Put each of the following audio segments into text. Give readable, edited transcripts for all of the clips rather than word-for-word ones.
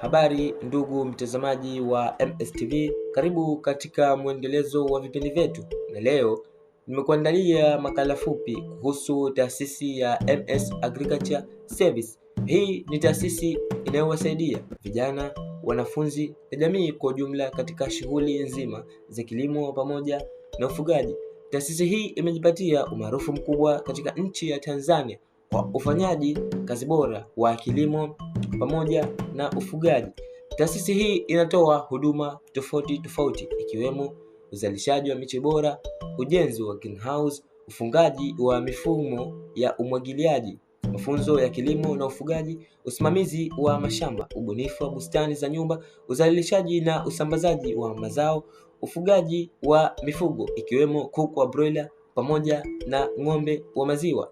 Habari ndugu mtazamaji wa MSTV, karibu katika mwendelezo wa vipindi vyetu, na leo nimekuandalia makala fupi kuhusu taasisi ya MS Agriculture Service. Hii ni taasisi inayowasaidia vijana, wanafunzi na jamii kwa ujumla katika shughuli nzima za kilimo pamoja na ufugaji. Taasisi hii imejipatia umaarufu mkubwa katika nchi ya Tanzania kwa ufanyaji kazi bora wa kilimo pamoja na ufugaji. Taasisi hii inatoa huduma tofauti tofauti ikiwemo uzalishaji wa miche bora, ujenzi wa greenhouse, ufungaji wa mifumo ya umwagiliaji, mafunzo ya kilimo na ufugaji, usimamizi wa mashamba, ubunifu wa bustani za nyumba, uzalishaji na usambazaji wa mazao, ufugaji wa mifugo ikiwemo kuku wa broiler pamoja na ng'ombe wa maziwa.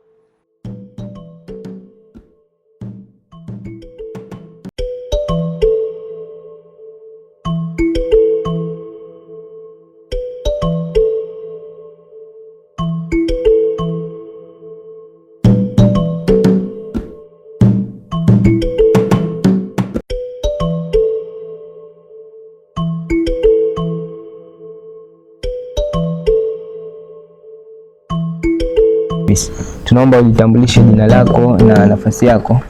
Tunaomba ujitambulishe jina lako na nafasi yako.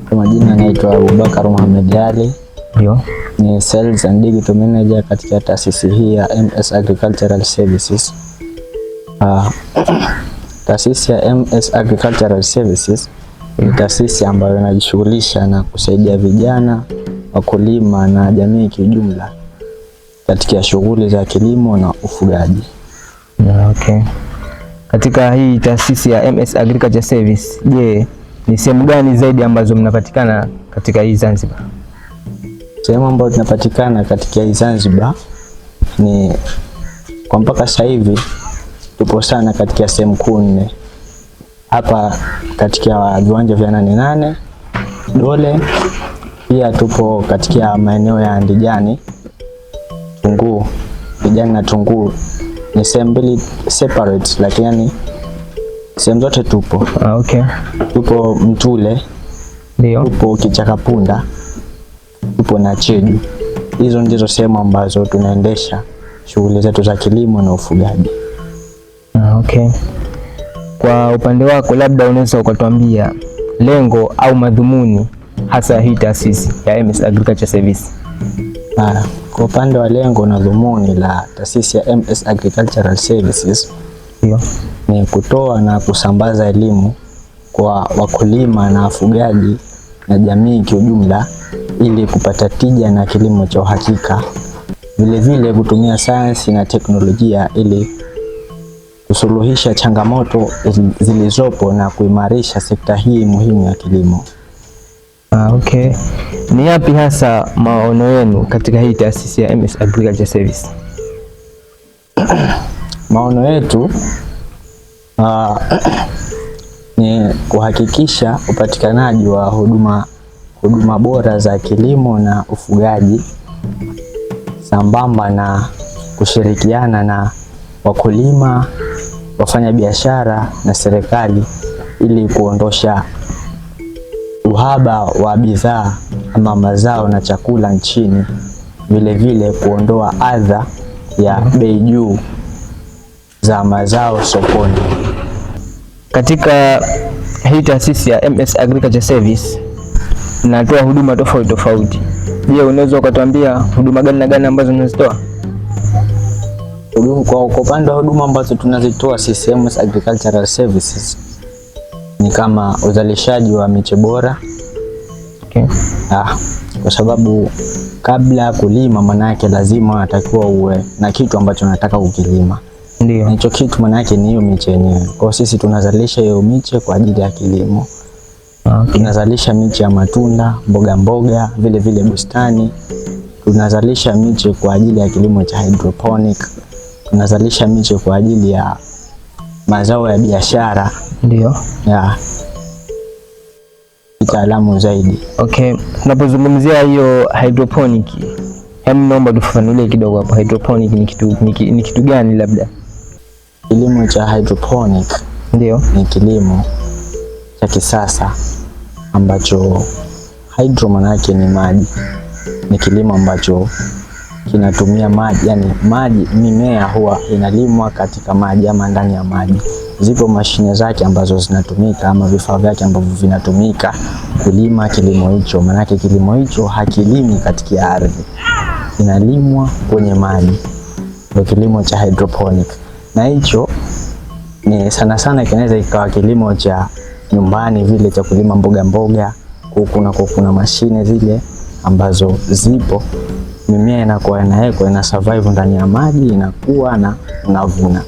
Kwa majina naitwa Abubakar Mohamed Ali. Ndio. Ni Sales and Digital Manager katika taasisi hii ya MS Agricultural Services. Taasisi ya MS Agricultural Services ni taasisi ambayo inajishughulisha na kusaidia vijana, wakulima na jamii kiujumla katika shughuli za kilimo na ufugaji. Okay. Katika hii taasisi ya MS Agriculture Service, je, ni sehemu gani zaidi ambazo mnapatikana katika hii Zanzibar? Sehemu ambazo tunapatikana katika hii Zanzibar ni kwa mpaka sasa hivi tupo sana katika sehemu kuu 4. Hapa katika viwanja vya 88 Dole, pia tupo katika maeneo ya Ndijani, Tunguu. Ndijani na Tunguu ni sehemu mbili separate, lakini sehemu zote tupo. Okay. Tupo Mtule, ndio. Tupo Kichakapunda, tupo na Cheju. Hizo ndizo sehemu ambazo tunaendesha shughuli zetu za kilimo na ufugaji. Okay. Kwa upande wako, labda unaweza ukatuambia lengo au madhumuni hasa hii taasisi ya MS Agriculture Service? Kwa upande wa lengo na dhumuni la taasisi ya MS Agricultural Services, ni kutoa na kusambaza elimu kwa wakulima na wafugaji na jamii kiujumla ili kupata tija na kilimo cha uhakika. Vile vile kutumia sayansi na teknolojia ili kusuluhisha changamoto zilizopo na kuimarisha sekta hii muhimu ya kilimo. Okay. Ni yapi hasa maono yenu katika hii taasisi ya MS Agriculture Service? Maono yetu ni kuhakikisha upatikanaji wa huduma bora za kilimo na ufugaji, sambamba na kushirikiana na wakulima, wafanya biashara na serikali ili kuondosha uhaba wa bidhaa ama mazao na chakula nchini, vile vile kuondoa adha ya bei juu za mazao sokoni. Katika hii taasisi ya MS Agriculture Service inatoa huduma tofauti tofauti. Je, unaweza ukatuambia huduma gani na gani ambazo unazitoa? Kwa upande wa huduma ambazo tunazitoa sisi MS Agricultural Services ni kama uzalishaji wa miche bora. Okay. Kwa sababu kabla ya kulima manake lazima unatakiwa uwe na kitu ambacho unataka kukilima. Ndio. Hicho kitu manake ni hiyo miche yenyewe. Kwa sisi tunazalisha hiyo miche kwa ajili ya kilimo. Okay. Tunazalisha miche ya matunda, mboga, vile vile bustani. Tunazalisha miche kwa ajili ya kilimo cha hydroponic. Tunazalisha miche kwa ajili ya mazao ya biashara. Ndio. Kitaalamu zaidi. Okay, tunapozungumzia hiyo hydroponic, hebu naomba tufafanulie kidogo hapo. Hydroponic ni kitu gani labda? Kilimo cha hydroponic ndio ni kilimo cha kisasa ambacho hydro maana yake ni maji. ni kilimo ambacho kinatumia maji, yani maji, mimea huwa inalimwa katika maji ama ndani ya maji. Zipo mashine zake ambazo zinatumika ama vifaa vyake ambavyo vinatumika kulima kilimo hicho. Maanake kilimo hicho hakilimi katika ardhi, inalimwa kwenye maji, ndio kilimo cha hydroponic. Na hicho ni sana sana kinaweza ikawa kilimo cha nyumbani vile cha kulima mboga mboga. Kuna mashine zile ambazo zipo, mimea inakuwa inawekwa, ina survive ndani ya maji, inakuwa na unavuna.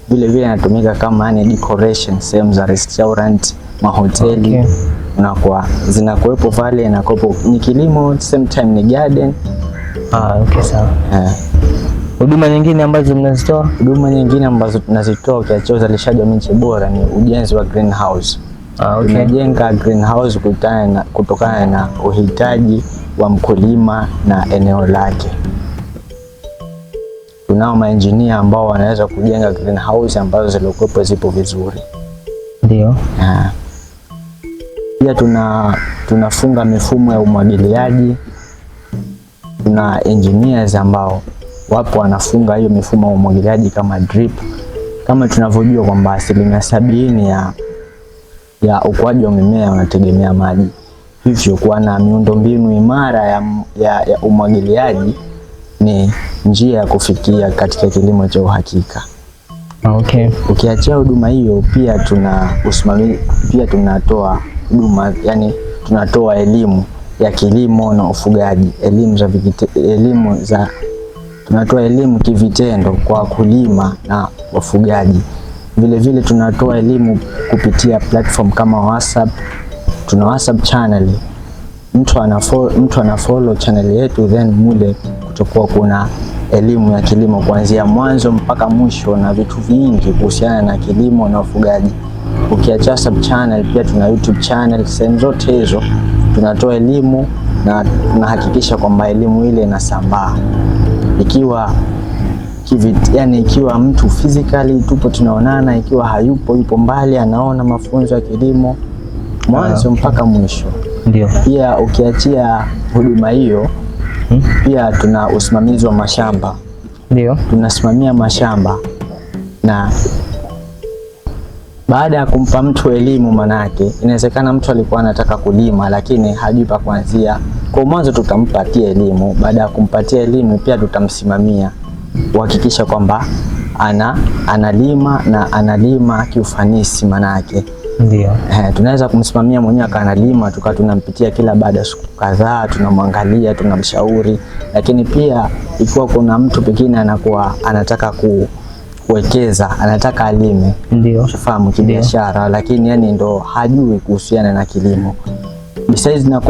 Vile vile inatumika kama decoration sehemu za restaurant, mahoteli. Okay. Unakuwa zinakuwepo pale, inakopo ni kilimo same time ni garden. Okay, sawa. Huduma nyingine ambazo mnazitoa? Huduma nyingine ambazo tunazitoa ukiachia uzalishaji wa miche bora ni ujenzi wa greenhouse. Okay. Tunajenga greenhouse kutokana na uhitaji wa mkulima na eneo lake. Tunao maengineer ambao wanaweza kujenga greenhouse ambazo zilikuwepo zipo vizuri. Ndio. Pia tunafunga mifumo ya umwagiliaji. Tuna engineers ambao wapo wanafunga hiyo mifumo ya umwagiliaji kama drip. Kama tunavyojua kwamba 70% ya ukuaji wa mimea unategemea maji. Hivyo kuwa na miundombinu imara ya umwagiliaji ni njia ya kufikia katika kilimo cha uhakika. Okay. Ukiachia huduma hiyo, pia tunatoa huduma, yani tunatoa elimu ya kilimo na ufugaji, tunatoa elimu kivitendo kwa wakulima na wafugaji. Vile vile tunatoa elimu kupitia platform kama WhatsApp. Tuna WhatsApp channel, mtu ana follow channel yetu, then mule kutakuwa kuna elimu ya kilimo kuanzia mwanzo mpaka mwisho na vitu vingi kuhusiana na kilimo na ufugaji. Ukiacha WhatsApp channel, pia tuna YouTube channel. Sehemu zote hizo tunatoa elimu na tunahakikisha kwamba elimu ile inasambaa. Ikiwa mtu physically tupo tunaonana, ikiwa hayupo yupo mbali anaona mafunzo ya kilimo mwanzo mpaka mwisho. Ndio. Pia ukiachia huduma hiyo, pia tuna usimamizi wa mashamba. Ndio. Tunasimamia mashamba, na baada ya kumpa mtu elimu, manake inawezekana mtu alikuwa anataka kulima lakini hajui pa kuanzia. Kwa mwanzo tutampatia elimu, baada ya kumpatia elimu pia tutamsimamia kuhakikisha kwamba analima na analima kiufanisi. Manake ndio tunaweza kumsimamia mwenyewe akanalima, tunampitia kila baada ya siku kadhaa, tunamwangalia, tunamshauri. Lakini pia ikiwa kuna mtu pekine anakuwa anataka kuwekeza, anataka alime, ndio ufahamu kibiashara, lakini ndo hajui kuhusiana na kilimo, besides na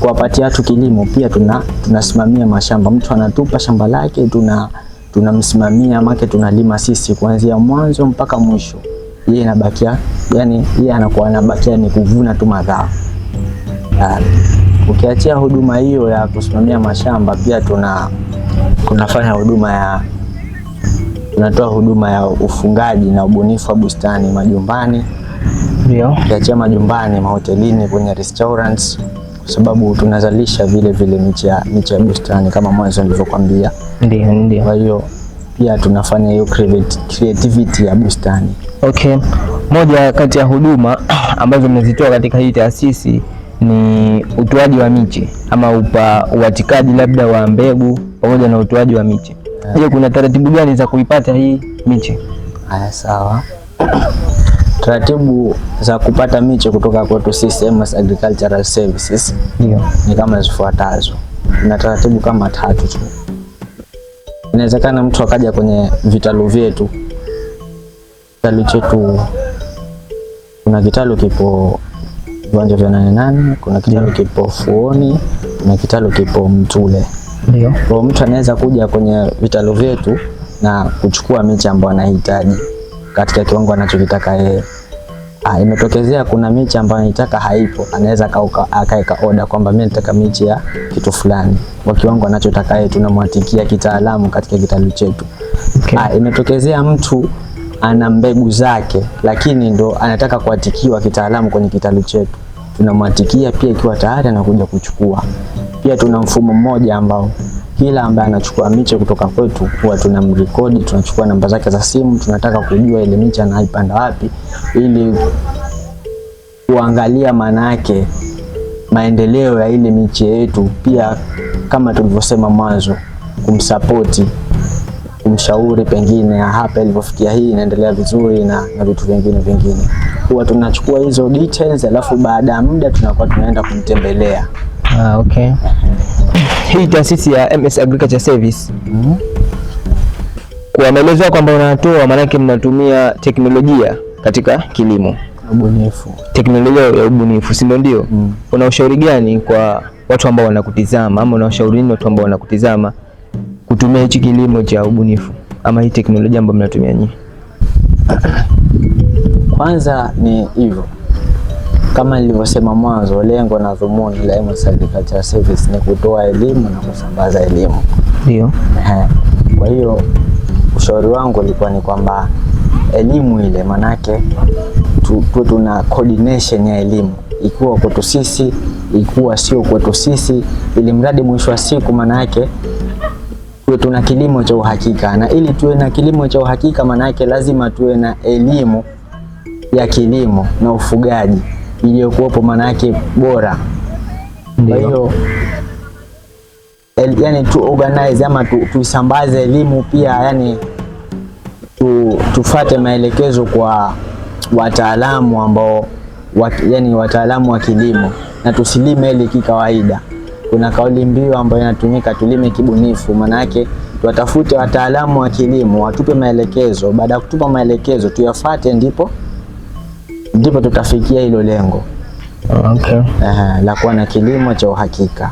kuwapatia watu kilimo, pia tunasimamia mashamba. Mtu anatupa shamba lake, tunamsimamia, make tunalima sisi kuanzia mwanzo mpaka mwisho. Yeye anabakia, yeye anakuwa anabakia ni kuvuna tu mazao. Ukiachia huduma hiyo ya kusimamia mashamba, pia tunafanya tunatoa huduma ya ufungaji na ubunifu wa bustani majumbani. Ndio. Ukiachia majumbani, mahotelini, kwenye restaurants, kwa sababu tunazalisha vile vile miche ya bustani kama mwanzo nilivyokuambia. Ndio. Kwa hiyo pia tunafanya hiyo creativity ya bustani. Okay. Moja kati ya huduma ambazo mmezitoa katika hii taasisi ni utoaji wa miche ama uwatikaji labda wa mbegu pamoja na utoaji wa miche. Je, kuna taratibu gani za kuipata hii miche? Haya, sawa. Taratibu za kupata miche kutoka kwetu sisi MS Agricultural Services ni kama zifuatazo. Kuna taratibu kama 3 tu. Inawezekana mtu akaja kwenye vitalu vyetu. Kitalu chetu, kuna kitalu kipo viwanja vya 88, kuna kitalu kipo Fuoni, kuna kitalu kipo Mtule. Ndio. Kwa mtu anaweza kuja kwenye vitalu vyetu na kuchukua miche ambayo anahitaji katika kiwango anachokitaka yeye. Imetokezea kuna miche ambayo anataka haipo, anaweza akaeka order kwamba mimi nataka miche ya kitu fulani kwa kiwango anachotaka yeye, tunamwatikia kitaalamu katika kitalu chetu. Okay. Imetokezea mtu ana mbegu zake lakini ndo anataka kuatikiwa kitaalamu kwenye kitalu chetu, tunamwatikia pia ikiwa tayari anakuja kuchukua. Pia tuna mfumo mmoja ambao kila ambaye anachukua miche kutoka kwetu huwa tunamrekodi, tunachukua namba zake za simu, tunataka kujua ile miche anaipanda wapi, ili kuangalia maana yake maendeleo ya ile miche yetu. Pia kama tulivyosema mwanzo, kumsapoti, kumshauri pengine hapa ilivyofikia hii inaendelea vizuri na vitu vingine. Huwa tunachukua hizo details, alafu baada ya muda tunakuwa tunaenda kumtembelea. Okay. Hii taasisi ya MS Agriculture Service, kwa maelezo kwamba unatoa, maana yake mnatumia teknolojia katika kilimo, ubunifu, teknolojia ya ubunifu, si ndio? Una ushauri gani kwa watu ambao wanakutizama, ama una ushauri nini watu ambao wanakutizama kutumia hichi kilimo cha ubunifu ama hii teknolojia ambayo mnatumia nyinyi? Kwanza ni hivyo, kama nilivyosema mwanzo, lengo na dhumuni la MS Agriculture Service ni kutoa elimu na kusambaza elimu. Ndio. Kwa hiyo ushauri wangu ulikuwa ni kwamba elimu ile manake tuwe tuna coordination ya elimu, ikuwa kwetu sisi, ikuwa sio kwetu sisi, ili mradi mwisho wa siku manake tuwe tuna kilimo cha uhakika. Na ili tuwe na kilimo cha uhakika manake lazima tuwe na elimu ya kilimo na ufugaji iliyokuwepo manake bora. Kwa hiyo yani tu organize ama tuisambaze elimu pia, yani tufate maelekezo kwa wataalamu ambao yani wataalamu wa kilimo, na tusilime ile kikawaida. Kuna kauli mbiu ambayo inatumika, tulime kibunifu. Maana yake tuwatafute wataalamu wa kilimo watupe maelekezo, baada ya kutupa maelekezo tuyafuate, ndipo tutafikia hilo lengo. Okay. La kuwa na kilimo cha uhakika.